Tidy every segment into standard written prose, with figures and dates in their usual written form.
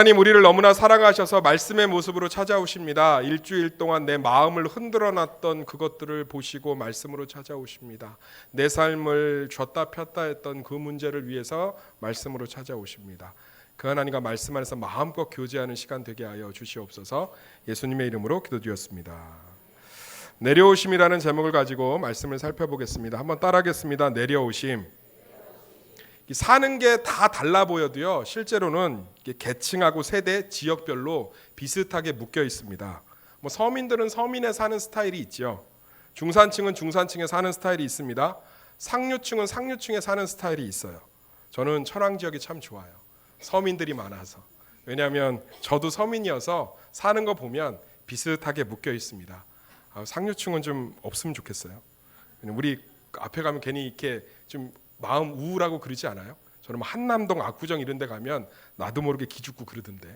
하나님 우리를 너무나 사랑하셔서 말씀의 모습으로 찾아오십니다. 일주일 동안 내 마음을 흔들어 놨던 그것들을 보시고 말씀으로 찾아오십니다. 내 삶을 줬다 폈다 했던 그 문제를 위해서 말씀으로 찾아오십니다. 그 하나님과 말씀 안에서 마음껏 교제하는 시간 되게 하여 주시옵소서. 예수님의 이름으로 기도드렸습니다. 내려오심이라는 제목을 가지고 말씀을 살펴보겠습니다. 한번 따라하겠습니다. 내려오심. 사는 게 다 달라 보여도요, 실제로는 계층하고 세대, 지역별로 비슷하게 묶여 있습니다. 서민들은 서민에 사는 스타일이 있죠. 중산층은 중산층에 사는 스타일이 있습니다. 상류층은 상류층에 사는 스타일이 있어요. 저는 천왕 지역이 참 좋아요. 서민들이 많아서. 왜냐하면 저도 서민이어서 사는 거 보면 비슷하게 묶여 있습니다. 상류층은 좀 없으면 좋겠어요. 우리 앞에 가면 괜히 이렇게 좀 마음 우울하고 그러지 않아요? 저는 한남동 압구정 이런 데 가면 나도 모르게 기죽고 그러던데.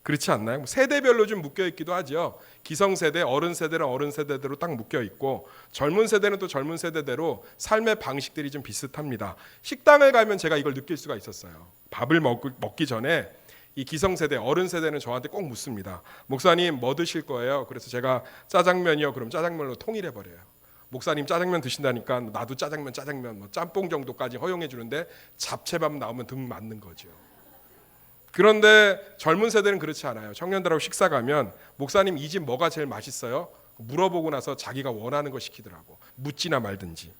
그렇지 않나요? 세대별로 좀 묶여 있기도 하죠. 기성세대, 어른 세대는 어른 세대대로 딱 묶여 있고, 젊은 세대는 또 젊은 세대대로 삶의 방식들이 좀 비슷합니다. 식당을 가면 제가 이걸 느낄 수가 있었어요. 밥을 먹기 전에 이 기성세대, 어른 세대는 저한테 꼭 묻습니다. 목사님 뭐 드실 거예요? 그래서 제가 짜장면이요. 그럼 짜장면으로 통일해버려요. 목사님 짜장면 드신다니까 나도 짜장면 짬뽕 정도까지 허용해 주는데 잡채밥 나오면 등 맞는 거죠. 그런데 젊은 세대는 그렇지 않아요. 청년들하고 식사 가면 목사님 이 집 뭐가 제일 맛있어요? 물어보고 나서 자기가 원하는 거 시키더라고. 묻지나 말든지.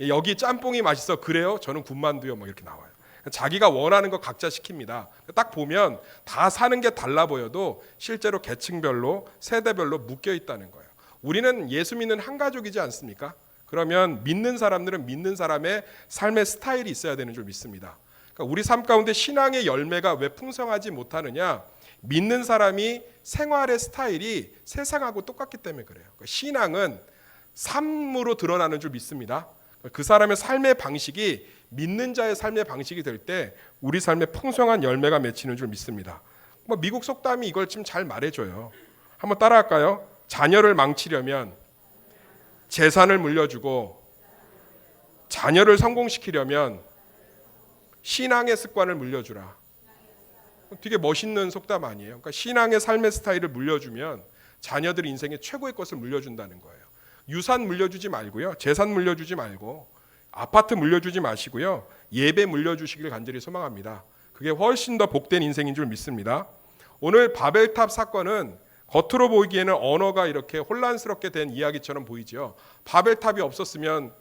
여기 짬뽕이 맛있어. 그래요? 저는 군만두요. 이렇게 나와요. 자기가 원하는 거 각자 시킵니다. 딱 보면 다 사는 게 달라 보여도 실제로 계층별로 세대별로 묶여 있다는 거예요. 우리는 예수 믿는 한 가족이지 않습니까? 그러면 믿는 사람들은 믿는 사람의 삶의 스타일이 있어야 되는 줄 믿습니다. 그러니까 우리 삶 가운데 신앙의 열매가 왜 풍성하지 못하느냐? 믿는 사람이 생활의 스타일이 세상하고 똑같기 때문에 그래요. 그러니까 신앙은 삶으로 드러나는 줄 믿습니다. 그 사람의 삶의 방식이 믿는 자의 삶의 방식이 될 때 우리 삶에 풍성한 열매가 맺히는 줄 믿습니다. 미국 속담이 이걸 좀 잘 말해줘요. 한번 따라할까요? 자녀를 망치려면 재산을 물려주고, 자녀를 성공시키려면 신앙의 습관을 물려주라. 되게 멋있는 속담 아니에요? 그러니까 신앙의 삶의 스타일을 물려주면 자녀들 인생의 최고의 것을 물려준다는 거예요. 유산 물려주지 말고요, 재산 물려주지 말고, 아파트 물려주지 마시고요, 예배 물려주시길 간절히 소망합니다. 그게 훨씬 더 복된 인생인 줄 믿습니다. 오늘 바벨탑 사건은 겉으로 보이기에는 언어가 이렇게 혼란스럽게 된 이야기처럼 보이죠. 바벨탑이 없었으면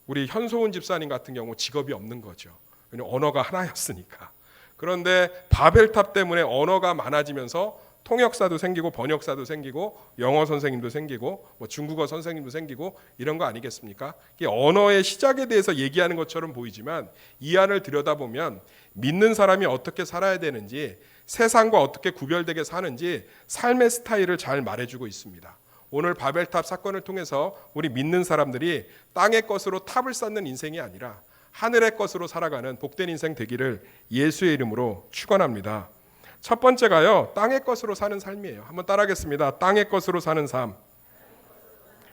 우리 현소은 집사님 같은 경우 직업이 없는 거죠. 왜냐하면 언어가 하나였으니까. 그런데 바벨탑 때문에 언어가 많아지면서 통역사도 생기고 번역사도 생기고 영어 선생님도 생기고 중국어 선생님도 생기고 이런 거 아니겠습니까? 이게 언어의 시작에 대해서 얘기하는 것처럼 보이지만 이 안을 들여다보면 믿는 사람이 어떻게 살아야 되는지, 세상과 어떻게 구별되게 사는지 삶의 스타일을 잘 말해주고 있습니다. 오늘 바벨탑 사건을 통해서 우리 믿는 사람들이 땅의 것으로 탑을 쌓는 인생이 아니라 하늘의 것으로 살아가는 복된 인생 되기를 예수의 이름으로 축원합니다. 첫 번째가요, 땅의 것으로 사는 삶이에요. 한번 따라하겠습니다. 땅의 것으로 사는 삶.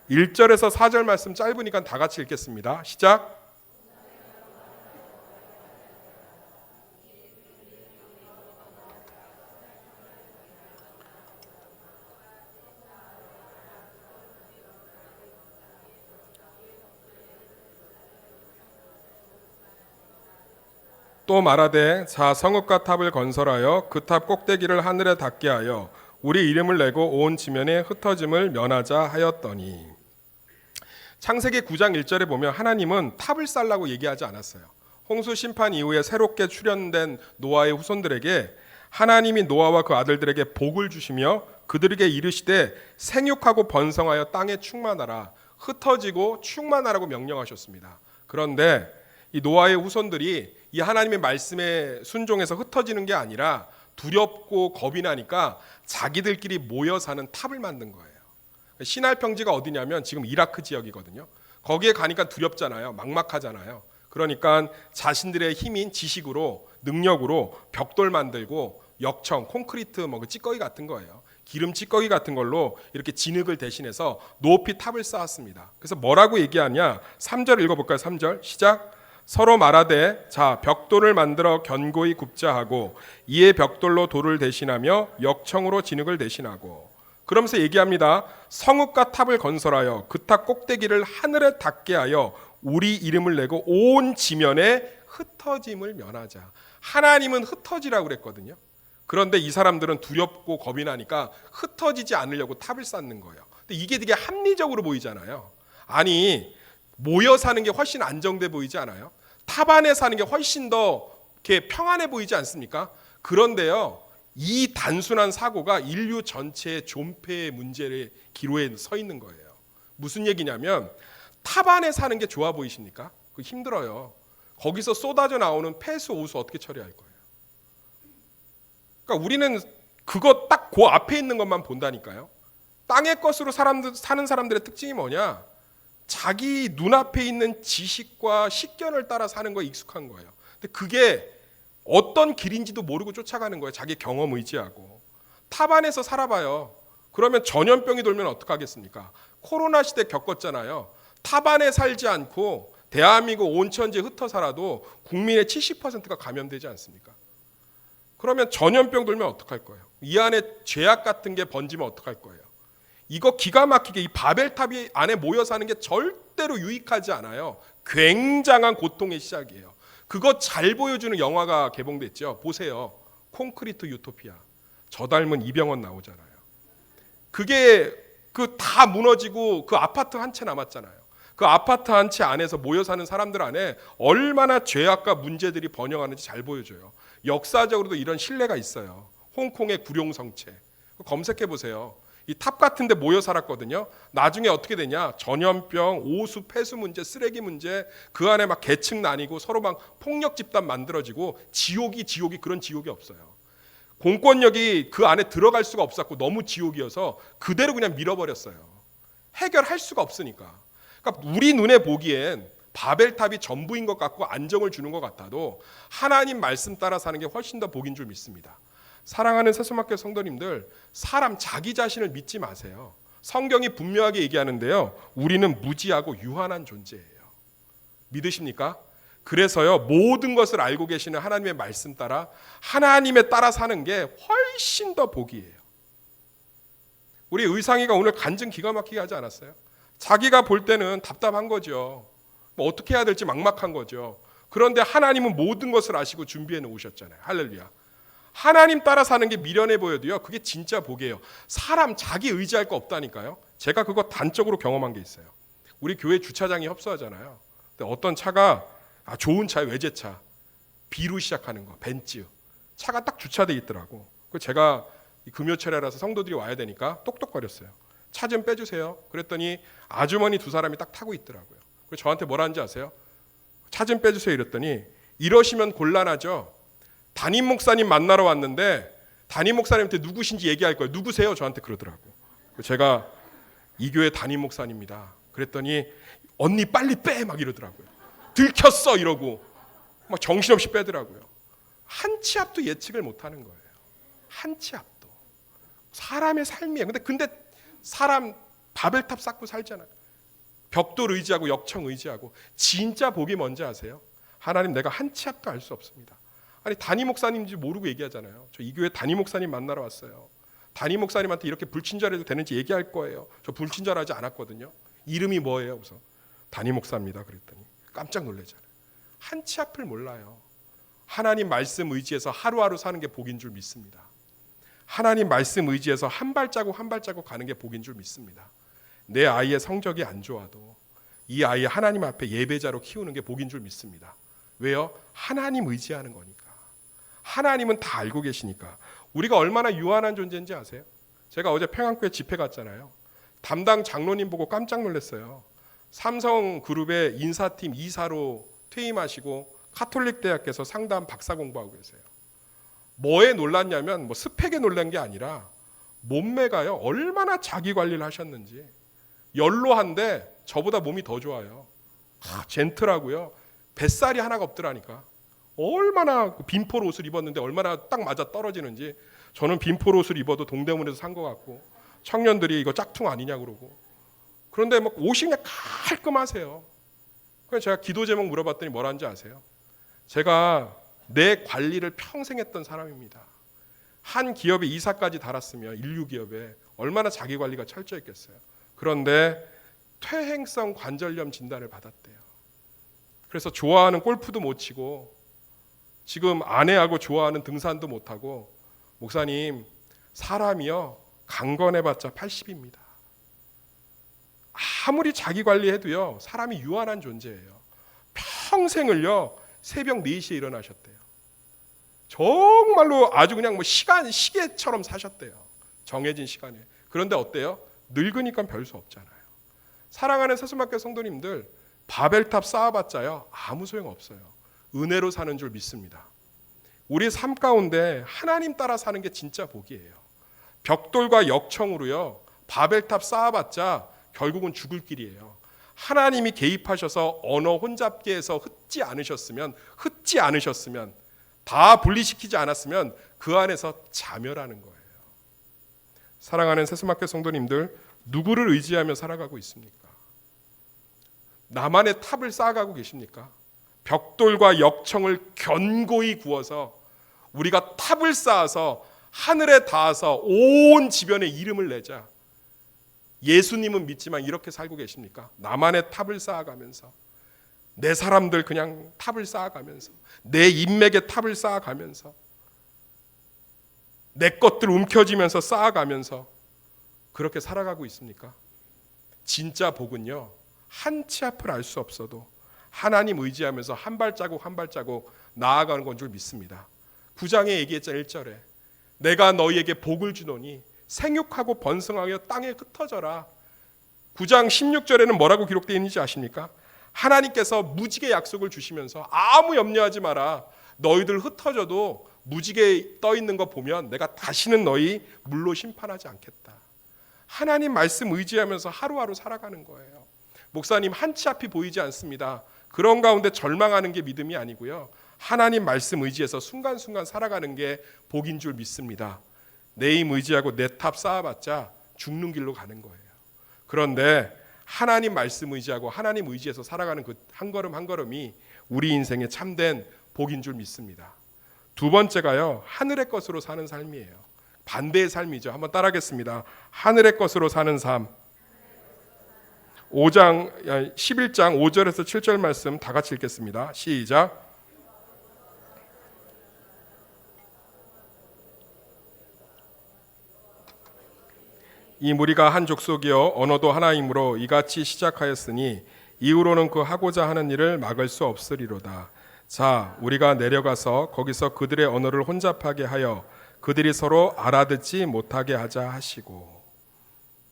1절에서 4절 말씀 짧으니까 다 같이 읽겠습니다. 시작. 또 말하되 자 성읍과 탑을 건설하여 그 탑 꼭대기를 하늘에 닿게 하여 우리 이름을 내고 온 지면에 흩어짐을 면하자 하였더니. 창세기 9장 1절에 보면 하나님은 탑을 쌓으라고 얘기하지 않았어요. 홍수 심판 이후에 새롭게 출현된 노아의 후손들에게 하나님이 노아와 그 아들들에게 복을 주시며 그들에게 이르시되 생육하고 번성하여 땅에 충만하라, 흩어지고 충만하라고 명령하셨습니다. 그런데 이 노아의 후손들이 이 하나님의 말씀에 순종해서 흩어지는 게 아니라 두렵고 겁이 나니까 자기들끼리 모여 사는 탑을 만든 거예요. 시날 평지가 어디냐면 지금 이라크 지역이거든요. 거기에 가니까 두렵잖아요. 막막하잖아요. 그러니까 자신들의 힘인 지식으로, 능력으로 벽돌 만들고 역청, 콘크리트 그 찌꺼기 같은 거예요. 기름 찌꺼기 같은 걸로 이렇게 진흙을 대신해서 높이 탑을 쌓았습니다. 그래서 뭐라고 얘기하냐? 3절 읽어볼까요? 3절 시작. 서로 말하되 자 벽돌을 만들어 견고히 굽자 하고 이에 벽돌로 돌을 대신하며 역청으로 진흙을 대신하고. 그러면서 얘기합니다. 성읍과 탑을 건설하여 그 탑 꼭대기를 하늘에 닿게 하여 우리 이름을 내고 온 지면에 흩어짐을 면하자. 하나님은 흩어지라고 그랬거든요. 그런데 이 사람들은 두렵고 겁이 나니까 흩어지지 않으려고 탑을 쌓는 거예요. 근데 이게 되게 합리적으로 보이잖아요. 아니 모여 사는 게 훨씬 안정돼 보이지 않아요? 탑 안에 사는 게 훨씬 더 이렇게 평안해 보이지 않습니까? 그런데요, 이 단순한 사고가 인류 전체의 존폐의 문제의 기로에 서 있는 거예요. 무슨 얘기냐면 탑 안에 사는 게 좋아 보이십니까? 그 힘들어요. 거기서 쏟아져 나오는 폐수 오수 어떻게 처리할 거예요? 그러니까 우리는 그거 딱 그 앞에 있는 것만 본다니까요. 땅의 것으로 사는 사람들의 특징이 뭐냐? 자기 눈앞에 있는 지식과 식견을 따라 사는 거에 익숙한 거예요. 근데 그게 어떤 길인지도 모르고 쫓아가는 거예요. 자기 경험 의지하고. 탑 안에서 살아봐요. 그러면 전염병이 돌면 어떡하겠습니까? 코로나 시대 겪었잖아요. 탑 안에 살지 않고 대한민국 온 천지에 흩어 살아도 국민의 70%가 감염되지 않습니까? 그러면 전염병 돌면 어떡할 거예요? 이 안에 죄악 같은 게 번지면 어떡할 거예요? 이거 기가 막히게 이 바벨탑이 안에 모여 사는 게 절대로 유익하지 않아요. 굉장한 고통의 시작이에요. 그거 잘 보여주는 영화가 개봉됐죠. 보세요. 콘크리트 유토피아. 저 닮은 이병헌 나오잖아요. 그게 그 다 무너지고 그 아파트 한 채 남았잖아요. 그 아파트 한 채 안에서 모여 사는 사람들 안에 얼마나 죄악과 문제들이 번영하는지 잘 보여줘요. 역사적으로도 이런 신뢰가 있어요. 홍콩의 구룡성체. 검색해 보세요. 이 탑 같은 데 모여 살았거든요. 나중에 어떻게 되냐? 전염병, 오수, 폐수 문제, 쓰레기 문제, 그 안에 막 계층 나뉘고 서로 막 폭력 집단 만들어지고 지옥이 그런 지옥이 없어요. 공권력이 그 안에 들어갈 수가 없었고 너무 지옥이어서 그대로 그냥 밀어버렸어요. 해결할 수가 없으니까. 그러니까 우리 눈에 보기엔 바벨탑이 전부인 것 같고 안정을 주는 것 같아도 하나님 말씀 따라 사는 게 훨씬 더 복인 줄 믿습니다. 사랑하는 새소망교회 성도님들, 사람 자기 자신을 믿지 마세요. 성경이 분명하게 얘기하는데요. 우리는 무지하고 유한한 존재예요. 믿으십니까? 그래서요, 모든 것을 알고 계시는 하나님의 말씀 따라 하나님에 따라 사는 게 훨씬 더 복이에요. 우리 의상이가 오늘 간증 기가 막히게 하지 않았어요? 자기가 볼 때는 답답한 거죠. 뭐 어떻게 해야 될지 막막한 거죠. 그런데 하나님은 모든 것을 아시고 준비해 놓으셨잖아요. 할렐루야. 하나님 따라 사는 게 미련해 보여도요, 그게 진짜 복이에요. 사람 자기 의지할 거 없다니까요. 제가 그거 단적으로 경험한 게 있어요. 우리 교회 주차장이 협소하잖아요. 근데 어떤 차가 좋은 차에 외제차, B로 시작하는 거, 벤츠 차가 딱 주차돼 있더라고. 그 제가 금요철이라서 성도들이 와야 되니까 똑똑거렸어요. 차 좀 빼주세요. 그랬더니 아주머니 두 사람이 딱 타고 있더라고요. 그래서 저한테 뭐라는지 아세요? 차 좀 빼주세요 이랬더니 이러시면 곤란하죠. 담임 목사님 만나러 왔는데 담임 목사님한테 누구신지 얘기할 거예요. 누구세요? 저한테 그러더라고. 제가 이 교회 담임 목사님입니다. 그랬더니 언니 빨리 빼 막 이러더라고요. 들켰어 이러고 막 정신없이 빼더라고요. 한 치 앞도 예측을 못하는 거예요. 한 치 앞도. 사람의 삶이에요. 근데 사람 바벨탑 쌓고 살잖아요. 벽돌 의지하고 역청 의지하고. 진짜 복이 뭔지 아세요? 하나님 내가 한 치 앞도 알 수 없습니다. 아니 담임 목사님인지 모르고 얘기하잖아요. 저 이 교회 담임 목사님 만나러 왔어요. 담임 목사님한테 이렇게 불친절해도 되는지 얘기할 거예요. 저 불친절하지 않았거든요. 이름이 뭐예요? 그래서 담임 목사입니다. 그랬더니 깜짝 놀라잖아요. 한 치 앞을 몰라요. 하나님 말씀 의지해서 하루하루 사는 게 복인 줄 믿습니다. 하나님 말씀 의지해서 한 발자국 한 발자국 가는 게 복인 줄 믿습니다. 내 아이의 성적이 안 좋아도 이 아이 하나님 앞에 예배자로 키우는 게 복인 줄 믿습니다. 왜요? 하나님 의지하는 거니까. 하나님은 다 알고 계시니까. 우리가 얼마나 유한한 존재인지 아세요? 제가 어제 평안교회 집회 갔잖아요. 담당 장로님 보고 깜짝 놀랐어요. 삼성그룹의 인사팀 이사로 퇴임하시고 카톨릭 대학에서 상담 박사 공부하고 계세요. 뭐에 놀랐냐면 스펙에 놀란 게 아니라 몸매가요 얼마나 자기 관리를 하셨는지. 연로한데 저보다 몸이 더 좋아요. 젠틀하고요. 뱃살이 하나가 없더라니까. 얼마나 빈폴 옷을 입었는데 얼마나 딱 맞아 떨어지는지. 저는 빈폴 옷을 입어도 동대문에서 산 것 같고 청년들이 이거 짝퉁 아니냐 그러고. 그런데 막 옷이 그냥 깔끔하세요. 그래서 제가 기도 제목 물어봤더니 뭐라는지 아세요? 제가 내 관리를 평생 했던 사람입니다. 한 기업에 이사까지 달았으면 인류 기업에 얼마나 자기 관리가 철저했겠어요. 그런데 퇴행성 관절염 진단을 받았대요. 그래서 좋아하는 골프도 못 치고 지금 아내하고 좋아하는 등산도 못 하고, 목사님, 사람이요 강건해봤자 80입니다. 아무리 자기 관리해도요 사람이 유한한 존재예요. 평생을요 새벽 4시에 일어나셨대요. 정말로 아주 그냥 뭐 시계처럼 사셨대요. 정해진 시간에. 그런데 어때요? 늙으니까 별 수 없잖아요. 사랑하는 세수마켓 성도님들, 바벨탑 쌓아봤자요 아무 소용 없어요. 은혜로 사는 줄 믿습니다. 우리 삶 가운데 하나님 따라 사는 게 진짜 복이에요. 벽돌과 역청으로요 바벨탑 쌓아봤자 결국은 죽을 길이에요. 하나님이 개입하셔서 언어 혼잡계에서 흩지 않으셨으면 다 분리시키지 않았으면 그 안에서 자멸하는 거예요. 사랑하는 세수마켓 성도님들, 누구를 의지하며 살아가고 있습니까? 나만의 탑을 쌓아가고 계십니까? 벽돌과 역청을 견고히 구워서 우리가 탑을 쌓아서 하늘에 닿아서 온 지변에 이름을 내자. 예수님은 믿지만 이렇게 살고 계십니까? 나만의 탑을 쌓아가면서, 내 사람들 그냥 탑을 쌓아가면서, 내 인맥의 탑을 쌓아가면서, 내 것들 움켜쥐면서 쌓아가면서 그렇게 살아가고 있습니까? 진짜 복은요 한 치 앞을 알 수 없어도 하나님 의지하면서 한 발자국 한 발자국 나아가는 건 줄 믿습니다. 9장에 얘기했죠. 1절에 내가 너희에게 복을 주노니 생육하고 번성하여 땅에 흩어져라. 9장 16절에는 뭐라고 기록되어 있는지 아십니까? 하나님께서 무지개 약속을 주시면서 아무 염려하지 마라. 너희들 흩어져도 무지개 떠 있는 거 보면 내가 다시는 너희 물로 심판하지 않겠다. 하나님 말씀 의지하면서 하루하루 살아가는 거예요. 목사님, 한 치 앞이 보이지 않습니다. 그런 가운데 절망하는 게 믿음이 아니고요, 하나님 말씀 의지해서 순간순간 살아가는 게 복인 줄 믿습니다. 내 힘 의지하고 내 탑 쌓아봤자 죽는 길로 가는 거예요. 그런데 하나님 말씀 의지하고 하나님 의지해서 살아가는 그 한 걸음 한 걸음이 우리 인생의 참된 복인 줄 믿습니다. 두 번째가요, 하늘의 것으로 사는 삶이에요. 반대의 삶이죠. 한번 따라하겠습니다. 하늘의 것으로 사는 삶. 11장 5절에서 7절 말씀 다 같이 읽겠습니다. 시작. 이 무리가 한 족속이요 언어도 하나이므로 이같이 시작하였으니 이후로는 그 하고자 하는 일을 막을 수 없으리로다. 자, 우리가 내려가서 거기서 그들의 언어를 혼잡하게 하여 그들이 서로 알아듣지 못하게 하자 하시고.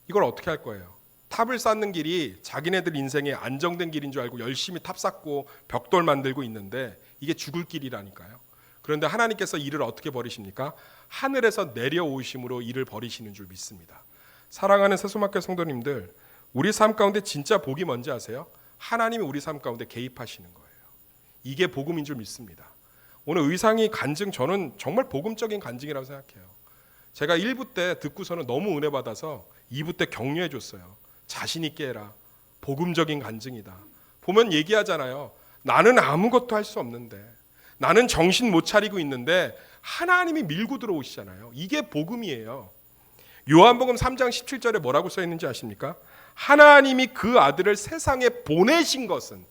이걸 어떻게 할 거예요? 탑을 쌓는 길이 자기네들 인생에 안정된 길인 줄 알고 열심히 탑 쌓고 벽돌 만들고 있는데 이게 죽을 길이라니까요. 그런데 하나님께서 이를 어떻게 버리십니까? 하늘에서 내려오심으로 이를 버리시는 줄 믿습니다. 사랑하는 세수마켓 성도님들, 우리 삶 가운데 진짜 복이 뭔지 아세요? 하나님이 우리 삶 가운데 개입하시는 거예요. 이게 복음인 줄 믿습니다. 오늘 의상이 간증, 저는 정말 복음적인 간증이라고 생각해요. 제가 1부 때 듣고서는 너무 은혜 받아서 2부 때 격려해 줬어요. 자신 있게 해라. 복음적인 간증이다. 보면 얘기하잖아요. 나는 아무것도 할 수 없는데, 나는 정신 못 차리고 있는데 하나님이 밀고 들어오시잖아요. 이게 복음이에요. 요한복음 3장 17절에 뭐라고 써 있는지 아십니까? 하나님이 그 아들을 세상에 보내신 것은,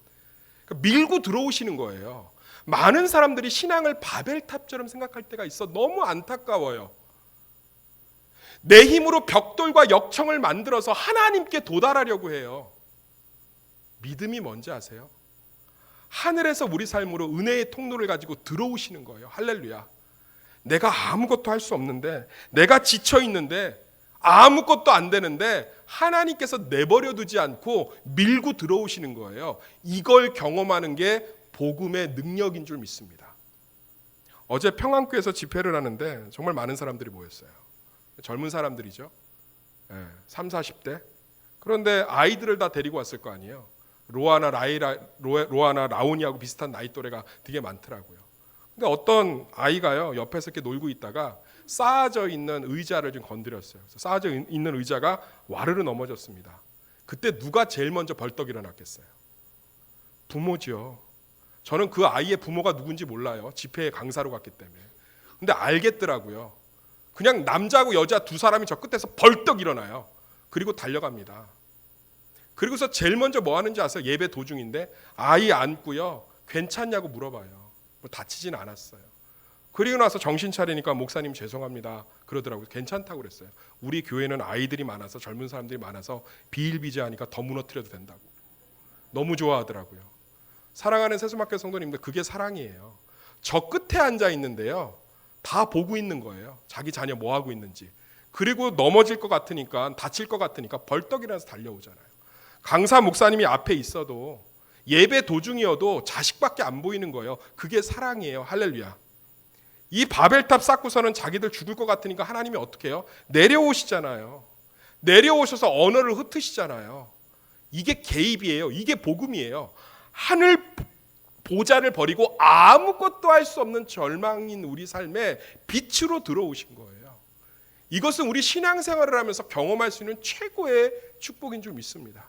밀고 들어오시는 거예요. 많은 사람들이 신앙을 바벨탑처럼 생각할 때가 있어. 너무 안타까워요. 내 힘으로 벽돌과 역청을 만들어서 하나님께 도달하려고 해요. 믿음이 뭔지 아세요? 하늘에서 우리 삶으로 은혜의 통로를 가지고 들어오시는 거예요. 할렐루야. 내가 아무것도 할 수 없는데, 내가 지쳐 있는데, 아무것도 안 되는데 하나님께서 내버려 두지 않고 밀고 들어오시는 거예요. 이걸 경험하는 게 복음의 능력인 줄 믿습니다. 어제 평안교에서 집회를 하는데 정말 많은 사람들이 모였어요. 젊은 사람들이죠. 3, 40대. 그런데 아이들을 다 데리고 왔을 거 아니에요. 로아나 라온이하고 비슷한 나이 또래가 되게 많더라고요. 근데 어떤 아이가요, 옆에서 이렇게 놀고 있다가 쌓아져 있는 의자를 좀 건드렸어요. 그래서 쌓아져 있는 의자가 와르르 넘어졌습니다. 그때 누가 제일 먼저 벌떡 일어났겠어요? 부모죠. 저는 그 아이의 부모가 누군지 몰라요. 집회에 강사로 갔기 때문에. 근데 알겠더라고요. 그냥 남자하고 여자 두 사람이 저 끝에서 벌떡 일어나요. 그리고 달려갑니다. 그리고서 제일 먼저 뭐 하는지 아세요? 예배 도중인데 아이 안고요. 괜찮냐고 물어봐요. 뭐 다치진 않았어요. 그리고 나서 정신 차리니까 목사님 죄송합니다 그러더라고요. 괜찮다고 그랬어요. 우리 교회는 아이들이 많아서 젊은 사람들이 많아서 비일비재하니까 더 무너뜨려도 된다고. 너무 좋아하더라고요. 사랑하는 세수막교 성도님들, 그게 사랑이에요. 저 끝에 앉아 있는데요, 다 보고 있는 거예요. 자기 자녀 뭐 하고 있는지. 그리고 넘어질 것 같으니까, 다칠 것 같으니까 벌떡 일어나서 달려오잖아요. 강사 목사님이 앞에 있어도, 예배 도중이어도 자식밖에 안 보이는 거예요. 그게 사랑이에요. 할렐루야. 이 바벨탑 쌓고서는 자기들 죽을 것 같으니까 하나님이 어떻게 해요? 내려오시잖아요. 내려오셔서 언어를 흩으시잖아요. 이게 개입이에요. 이게 복음이에요. 하늘 보좌를 버리고 아무것도 할 수 없는 절망인 우리 삶에 빛으로 들어오신 거예요. 이것은 우리 신앙생활을 하면서 경험할 수 있는 최고의 축복인 줄 믿습니다.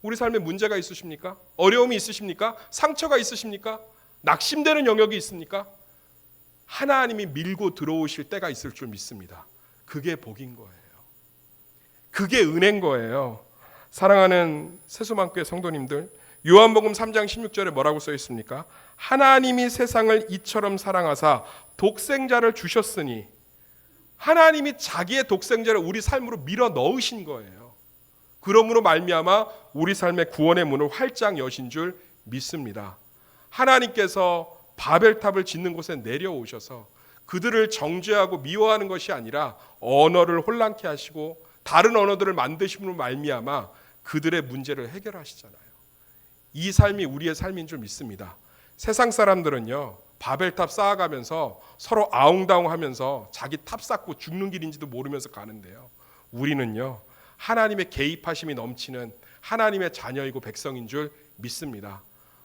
우리 삶에 문제가 있으십니까? 어려움이 있으십니까? 상처가 있으십니까? 낙심되는 영역이 있습니까? 하나님이 밀고 들어오실 때가 있을 줄 믿습니다. 그게 복인 거예요. 그게 은혜인 거예요. 사랑하는 세수만교회 성도님들, 요한복음 3장 16절에 뭐라고 써 있습니까? 하나님이 세상을 이처럼 사랑하사 독생자를 주셨으니, 하나님이 자기의 독생자를 우리 삶으로 밀어 넣으신 거예요. 그러므로 말미암아 우리 삶의 구원의 문을 활짝 여신 줄 믿습니다. 하나님께서 바벨탑을 짓는 곳에 내려오셔서 그들을 정죄하고 미워하는 것이 아니라 언어를 혼란케 하시고 다른 언어들을 만드심으로 말미암아 그들의 문제를 해결하시잖아요. 이 삶이 우리의 삶인 줄 믿습니다. 세상 사람들은요, 바벨탑 쌓아가면서 서로 아웅다웅하면서 자기 탑 쌓고 죽는 길인지도 모르면서 가는데요, 우리는요, 하나님의 개입하심이 넘치는 하나님의 자녀이고 백성인 줄 믿습니다.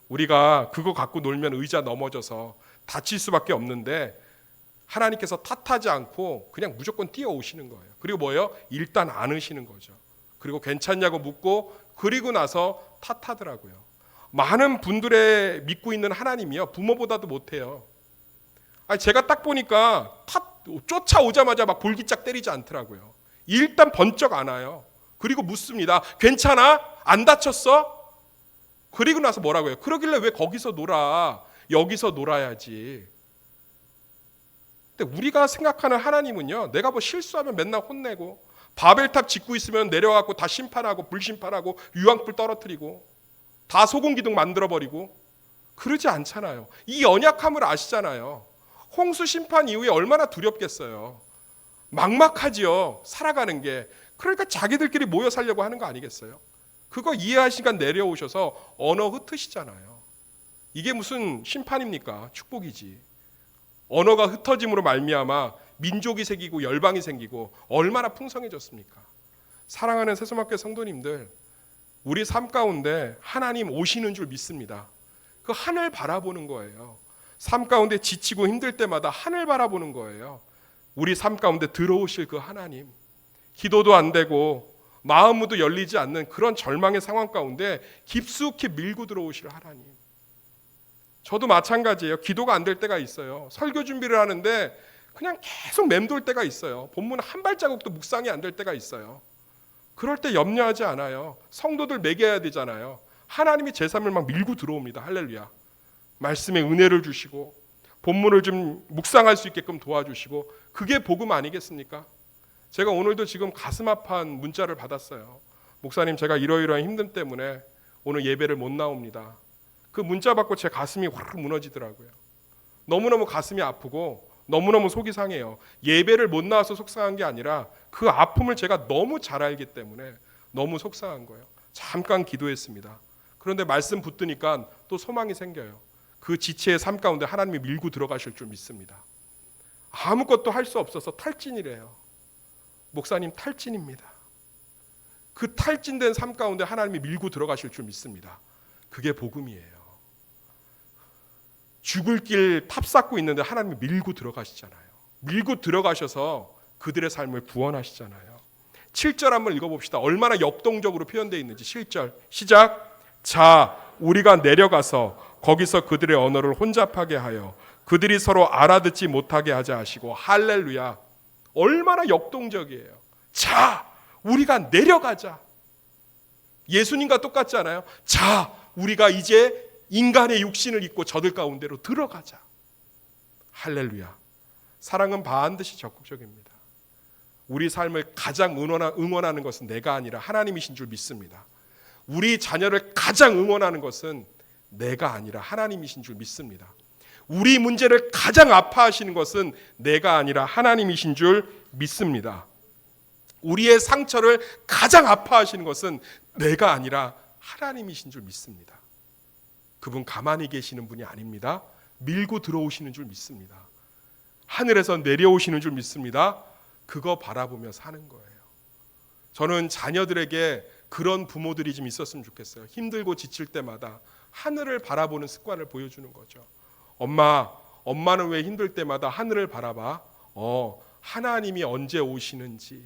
우리가 그거 갖고 놀면 의자 넘어져서 다칠 수밖에 없는데, 하나님께서 탓하지 않고 그냥 무조건 뛰어오시는 거예요. 그리고 뭐예요? 일단 안으시는 거죠. 그리고 괜찮냐고 묻고, 그리고 나서 탓하더라고요. 많은 분들의 믿고 있는 하나님이요, 부모보다도 못해요. 제가 딱 보니까 쫓아오자마자 막 볼기짝 때리지 않더라고요. 일단 번쩍 안아요. 그리고 묻습니다. 괜찮아? 안 다쳤어? 그리고 나서 뭐라고요? 그러길래 왜 거기서 놀아? 여기서 놀아야지. 근데 우리가 생각하는 하나님은요, 내가 뭐 실수하면 맨날 혼내고, 바벨탑 짓고 있으면 내려가고 다 심판하고 불심판하고 유황불 떨어뜨리고 다 소금기둥 만들어버리고, 그러지 않잖아요. 이 연약함을 아시잖아요. 홍수 심판 이후에 얼마나 두렵겠어요. 막막하지요, 살아가는 게. 그러니까 자기들끼리 모여 살려고 하는 거 아니겠어요? 그거 이해하시니까 내려오셔서 언어 흩으시잖아요. 이게 무슨 심판입니까? 축복이지. 언어가 흩어짐으로 말미암아 민족이 생기고 열방이 생기고 얼마나 풍성해졌습니까? 사랑하는 세수막교회 성도님들, 우리 삶 가운데 하나님 오시는 줄 믿습니다. 그 하늘 바라보는 거예요. 삶 가운데 지치고 힘들 때마다 하늘 바라보는 거예요. 우리 삶 가운데 들어오실 그 하나님, 기도도 안 되고 마음도 열리지 않는 그런 절망의 상황 가운데 깊숙이 밀고 들어오실 하나님. 저도 마찬가지예요. 기도가 안 될 때가 있어요. 설교 준비를 하는데 그냥 계속 맴돌 때가 있어요. 본문 한 발자국도 묵상이 안 될 때가 있어요. 그럴 때 염려하지 않아요. 성도들 먹여야 되잖아요. 하나님이 제 삶을 막 밀고 들어옵니다. 할렐루야. 말씀에 은혜를 주시고 본문을 좀 묵상할 수 있게끔 도와주시고, 그게 복음 아니겠습니까? 제가 오늘도 지금 가슴 아파한 문자를 받았어요. 목사님, 제가 이러이러한 힘듦 때문에 오늘 예배를 못 나옵니다. 그 문자 받고 제 가슴이 확 무너지더라고요. 너무너무 가슴이 아프고 너무너무 속이 상해요. 예배를 못 나와서 속상한 게 아니라 그 아픔을 제가 너무 잘 알기 때문에 너무 속상한 거예요. 잠깐 기도했습니다. 그런데 말씀 붙드니까 또 소망이 생겨요. 그 지체의 삶 가운데 하나님이 밀고 들어가실 줄 믿습니다. 아무것도 할 수 없어서 탈진이래요. 목사님, 탈진입니다. 그 탈진된 삶 가운데 하나님이 밀고 들어가실 줄 믿습니다. 그게 복음이에요. 죽을 길 탑 쌓고 있는데 하나님이 밀고 들어가시잖아요. 밀고 들어가셔서 그들의 삶을 구원하시잖아요. 7절 한번 읽어봅시다. 얼마나 역동적으로 표현되어 있는지. 7절 시작. 자, 우리가 내려가서 거기서 그들의 언어를 혼잡하게 하여 그들이 서로 알아듣지 못하게 하자 하시고. 할렐루야. 얼마나 역동적이에요. 자, 우리가 내려가자. 예수님과 똑같지 않아요? 자, 우리가 이제 인간의 육신을 입고 저들 가운데로 들어가자. 할렐루야. 사랑은 반드시 적극적입니다. 우리 삶을 가장 응원하는 것은 내가 아니라 하나님이신 줄 믿습니다. 우리 자녀를 가장 응원하는 것은 내가 아니라 하나님이신 줄 믿습니다. 우리 문제를 가장 아파하시는 것은 내가 아니라 하나님이신 줄 믿습니다. 우리의 상처를 가장 아파하시는 것은 내가 아니라 하나님이신 줄 믿습니다. 그분 가만히 계시는 분이 아닙니다. 밀고 들어오시는 줄 믿습니다. 하늘에서 내려오시는 줄 믿습니다. 그거 바라보며 사는 거예요. 저는 자녀들에게 그런 부모들이 좀 있었으면 좋겠어요. 힘들고 지칠 때마다 하늘을 바라보는 습관을 보여주는 거죠. 엄마는 왜 힘들 때마다 하늘을 바라봐? 하나님이 언제 오시는지,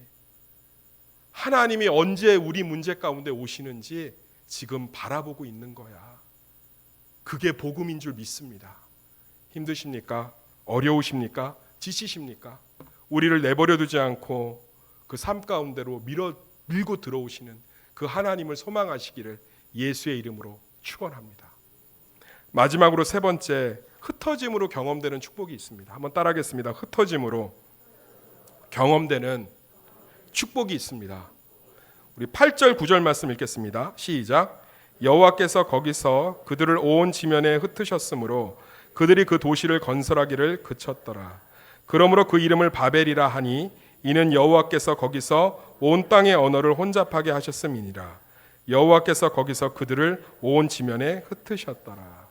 하나님이 언제 우리 문제 가운데 오시는지 지금 바라보고 있는 거야. 그게 복음인 줄 믿습니다. 힘드십니까? 어려우십니까? 지치십니까? 우리를 내버려 두지 않고 그 삶 가운데로 밀고 들어오시는 그 하나님을 소망하시기를 예수의 이름으로 축원합니다. 마지막으로 세 번째, 흩어짐으로 경험되는 축복이 있습니다. 한번 따라하겠습니다. 흩어짐으로 경험되는 축복이 있습니다. 우리 8절 9절 말씀 읽겠습니다. 시작. 여호와께서 거기서 그들을 온 지면에 흩으셨으므로 그들이 그 도시를 건설하기를 그쳤더라. 그러므로 그 이름을 바벨이라 하니 이는 여호와께서 거기서 온 땅의 언어를 혼잡하게 하셨음이니라. 여호와께서 거기서 그들을 온 지면에 흩으셨더라.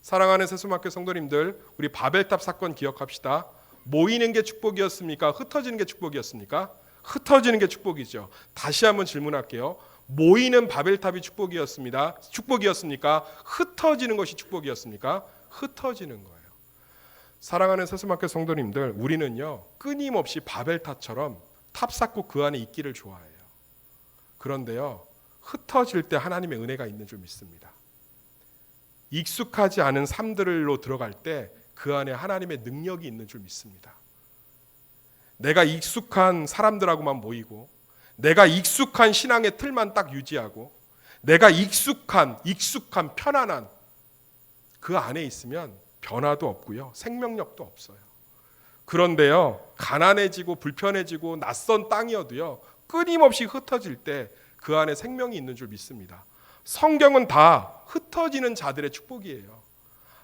사랑하는 세수막교 성도님들, 우리 바벨탑 사건 기억합시다. 모이는 게 축복이었습니까? 흩어지는 게 축복이었습니까? 흩어지는 게 축복이죠. 다시 한번 질문할게요. 모이는 바벨탑이 축복이었습니다. 축복이었습니까? 흩어지는 것이 축복이었습니까? 흩어지는 거예요. 사랑하는 세수막교 성도님들, 우리는요 끊임없이 바벨탑처럼 탑 쌓고 그 안에 있기를 좋아해요. 그런데요 흩어질 때 하나님의 은혜가 있는 줄 믿습니다. 익숙하지 않은 삶들로 들어갈 때 그 안에 하나님의 능력이 있는 줄 믿습니다. 내가 익숙한 사람들하고만 모이고, 내가 익숙한 신앙의 틀만 딱 유지하고, 내가 익숙한 편안한 그 안에 있으면 변화도 없고요, 생명력도 없어요. 그런데요 가난해지고 불편해지고 낯선 땅이어도요 끊임없이 흩어질 때 그 안에 생명이 있는 줄 믿습니다. 성경은 다 흩어지는 자들의 축복이에요.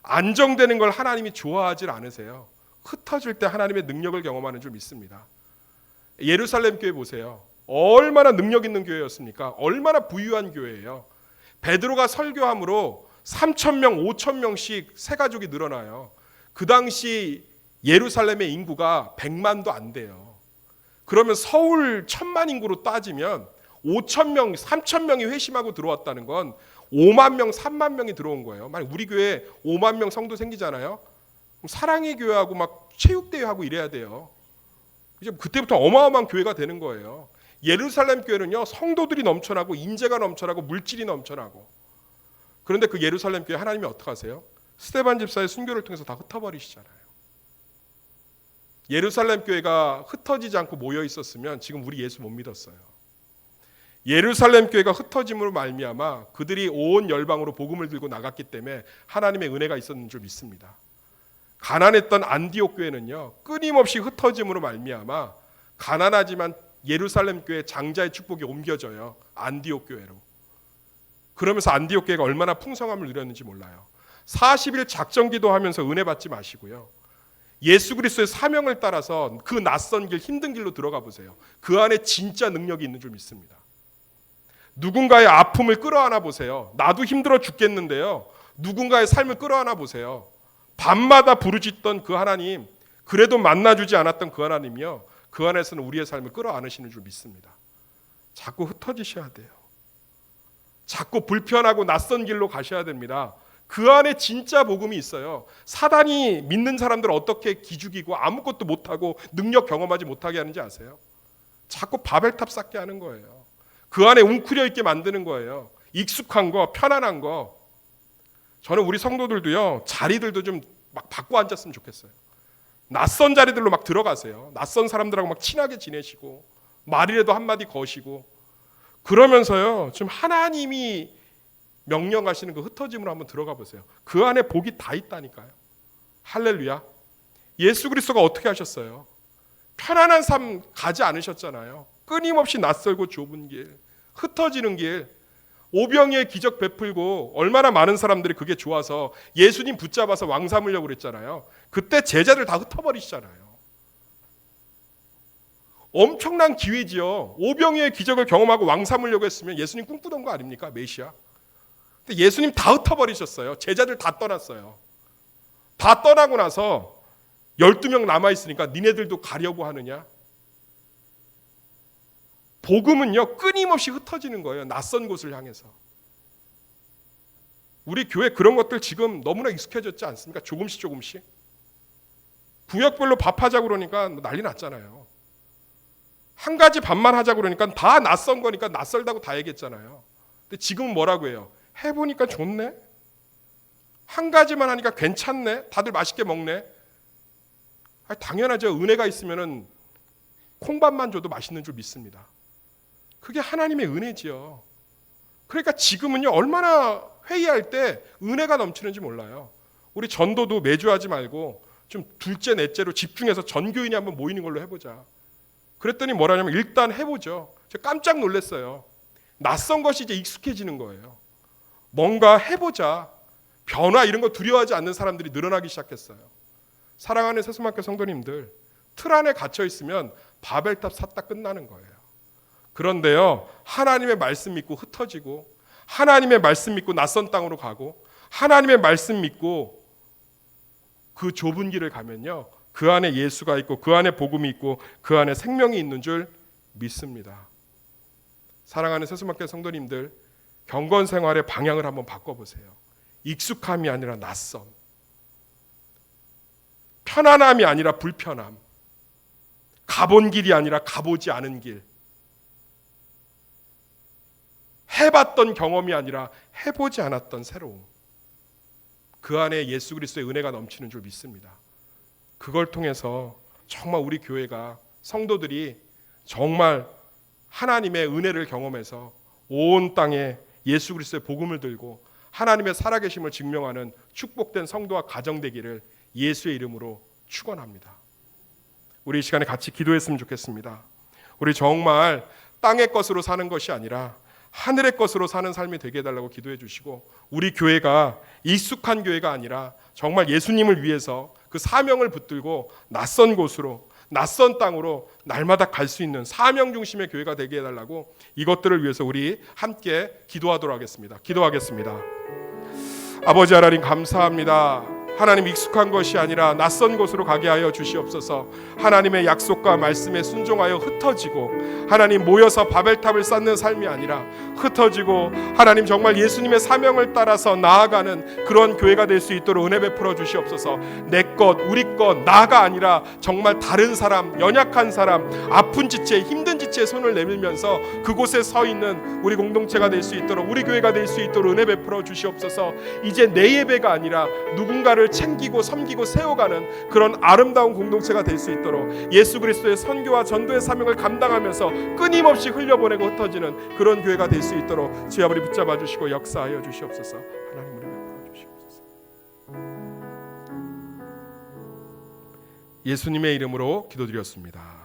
안정되는 걸 하나님이 좋아하지 않으세요. 흩어질 때 하나님의 능력을 경험하는 줄 믿습니다. 예루살렘 교회 보세요. 얼마나 능력 있는 교회였습니까? 얼마나 부유한 교회예요. 베드로가 설교함으로 3,000명, 5,000명씩 새 가족이 늘어나요. 그 당시 예루살렘의 인구가 100만도 안 돼요. 그러면 서울 1,000만 인구로 따지면 5,000명, 3,000명이 회심하고 들어왔다는 건 5만 명, 3만 명이 들어온 거예요. 만약 우리 교회에 5만 명 성도 생기잖아요. 그럼 사랑의 교회하고 막 체육대회하고 이래야 돼요. 이제 그때부터 어마어마한 교회가 되는 거예요. 예루살렘 교회는요 성도들이 넘쳐나고 인재가 넘쳐나고 물질이 넘쳐나고. 그런데 그 예루살렘 교회 하나님이 어떻게 하세요? 스데반 집사의 순교를 통해서 다 흩어버리시잖아요. 예루살렘 교회가 흩어지지 않고 모여 있었으면 지금 우리 예수 못 믿었어요. 예루살렘 교회가 흩어짐으로 말미암아 그들이 온 열방으로 복음을 들고 나갔기 때문에 하나님의 은혜가 있었는 줄 믿습니다. 가난했던 안디옥 교회는요 끊임없이 흩어짐으로 말미암아 가난하지만 예루살렘 교회 장자의 축복이 옮겨져요. 안디옥 교회로. 그러면서 안디옥 교회가 얼마나 풍성함을 누렸는지 몰라요. 40일 작정기도 하면서 은혜 받지 마시고요. 예수 그리스도의 사명을 따라서 그 낯선 길, 힘든 길로 들어가 보세요. 그 안에 진짜 능력이 있는 줄 믿습니다. 누군가의 아픔을 끌어안아 보세요. 나도 힘들어 죽겠는데요. 누군가의 삶을 끌어안아 보세요. 밤마다 부르짖던 그 하나님, 그래도 만나주지 않았던 그 하나님이요. 그 안에서는 우리의 삶을 끌어안으시는 줄 믿습니다. 자꾸 흩어지셔야 돼요. 자꾸 불편하고 낯선 길로 가셔야 됩니다. 그 안에 진짜 복음이 있어요. 사단이 믿는 사람들을 어떻게 기죽이고 아무것도 못하고 능력 경험하지 못하게 하는지 아세요? 자꾸 바벨탑 쌓게 하는 거예요. 그 안에 웅크려 있게 만드는 거예요. 익숙한 거, 편안한 거. 저는 우리 성도들도요, 자리들도 좀 막 바꿔 앉았으면 좋겠어요. 낯선 자리들로 막 들어가세요. 낯선 사람들하고 막 친하게 지내시고 말이라도 한마디 거시고 그러면서요, 좀 하나님이 명령하시는 그 흩어짐으로 한번 들어가 보세요. 그 안에 복이 다 있다니까요. 할렐루야. 예수 그리스도가 어떻게 하셨어요? 편안한 삶 가지 않으셨잖아요. 끊임없이 낯설고 좁은 길, 흩어지는 길, 오병이의 기적 베풀고 얼마나 많은 사람들이 그게 좋아서 예수님 붙잡아서 왕 삼으려고 그랬잖아요. 그때 제자들 다 흩어버리시잖아요. 엄청난 기회지요. 오병이의 기적을 경험하고 왕 삼으려고 했으면 예수님 꿈꾸던 거 아닙니까? 메시아. 근데 예수님 다 흩어버리셨어요. 제자들 다 떠났어요. 다 떠나고 나서 12명 남아있으니까 니네들도 가려고 하느냐? 복음은요, 끊임없이 흩어지는 거예요. 낯선 곳을 향해서. 우리 교회 그런 것들 지금 너무나 익숙해졌지 않습니까? 조금씩. 구역별로 밥하자고 그러니까 난리 났잖아요. 한 가지 밥만 하자고 그러니까 다 낯선 거니까 낯설다고 다 얘기했잖아요. 근데 지금은 뭐라고 해요? 해보니까 좋네? 한 가지만 하니까 괜찮네? 다들 맛있게 먹네? 당연하죠. 은혜가 있으면 콩밥만 줘도 맛있는 줄 믿습니다. 그게 하나님의 은혜지요. 그러니까 지금은요, 얼마나 회의할 때 은혜가 넘치는지 몰라요. 우리 전도도 매주 하지 말고 좀 둘째, 넷째로 집중해서 전교인이 한번 모이는 걸로 해보자. 그랬더니 뭐라냐면 일단 해보죠. 제가 깜짝 놀랐어요. 낯선 것이 이제 익숙해지는 거예요. 뭔가 해보자. 변화 이런 거 두려워하지 않는 사람들이 늘어나기 시작했어요. 사랑하는 세수만교 성도님들, 틀 안에 갇혀 있으면 바벨탑 샀다 끝나는 거예요. 그런데요, 하나님의 말씀 믿고 흩어지고 하나님의 말씀 믿고 낯선 땅으로 가고 하나님의 말씀 믿고 그 좁은 길을 가면요, 그 안에 예수가 있고 그 안에 복음이 있고 그 안에 생명이 있는 줄 믿습니다. 사랑하는 세수만교 성도님들, 경건 생활의 방향을 한번 바꿔보세요. 익숙함이 아니라 낯선, 편안함이 아니라 불편함, 가본 길이 아니라 가보지 않은 길, 해봤던 경험이 아니라 해보지 않았던 새로움, 그 안에 예수 그리스도의 은혜가 넘치는 줄 믿습니다. 그걸 통해서 정말 우리 교회가, 성도들이 정말 하나님의 은혜를 경험해서 온 땅에 예수 그리스도의 복음을 들고 하나님의 살아계심을 증명하는 축복된 성도와 가정 되기를 예수의 이름으로 축원합니다. 우리 이 시간에 같이 기도했으면 좋겠습니다. 우리 정말 땅의 것으로 사는 것이 아니라 하늘의 것으로 사는 삶이 되게 해달라고 기도해 주시고, 우리 교회가 익숙한 교회가 아니라 정말 예수님을 위해서 그 사명을 붙들고 낯선 곳으로, 낯선 땅으로 날마다 갈 수 있는 사명 중심의 교회가 되게 해달라고, 이것들을 위해서 우리 함께 기도하도록 하겠습니다. 기도하겠습니다. 아버지 하나님, 감사합니다. 하나님, 익숙한 것이 아니라 낯선 곳으로 가게 하여 주시옵소서. 하나님의 약속과 말씀에 순종하여 흩어지고, 하나님 모여서 바벨탑을 쌓는 삶이 아니라 흩어지고, 하나님 정말 예수님의 사명을 따라서 나아가는 그런 교회가 될 수 있도록 은혜 베풀어 주시옵소서. 내 것, 우리 것, 나가 아니라 정말 다른 사람, 연약한 사람, 아픈 지체, 힘든 지체에 손을 내밀면서 그곳에 서 있는 우리 공동체가 될 수 있도록, 우리 교회가 될 수 있도록 은혜 베풀어 주시옵소서. 이제 내 예배가 아니라 누군가를 챙기고 섬기고 세워가는 그런 아름다운 공동체가 될 수 있도록, 예수 그리스도의 선교와 전도의 사명을 감당하면서 끊임없이 흘려보내고 흩어지는 그런 교회가 될 수 있도록 주여 아버지 붙잡아 주시고 역사하여 주시옵소서. 하나님 은혜 베풀어 주시옵소서. 예수님의 이름으로 기도드렸습니다.